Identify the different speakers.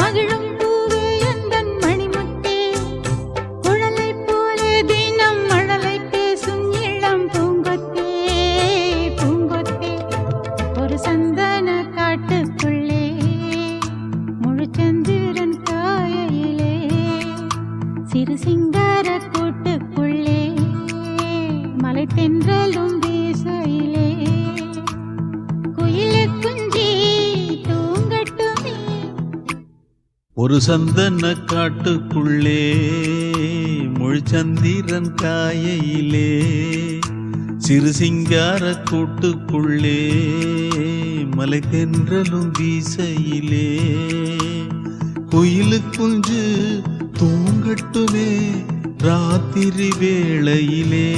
Speaker 1: மகிழும் பூவே எந்தன் மணிமுத்தே, குழலைப் போலே தினம் மழலை பேசும் இளம் பூங்கொத்தே, பூங்கொத்தே. ஒரு சந்தன காட்டுக்குள்ளே முழுச்சந்திரன் காயையிலே, சிறு சிங்கார கூட்டுக்குள்ளே மலை தென்றலும் வீசையிலே, குயிலே குஞ்சி தூங்கட்டுமே.
Speaker 2: ஒரு சந்தன காட்டுக்குள்ளே முழுச்சந்திரன் காயையிலே, சிறு சிங்கார கூட்டுக்குள்ளே மலை தென்றலும் வீசையிலே, குயிலு குஞ்சு தூங்கட்டுமே ராத்திரி வேளையிலே.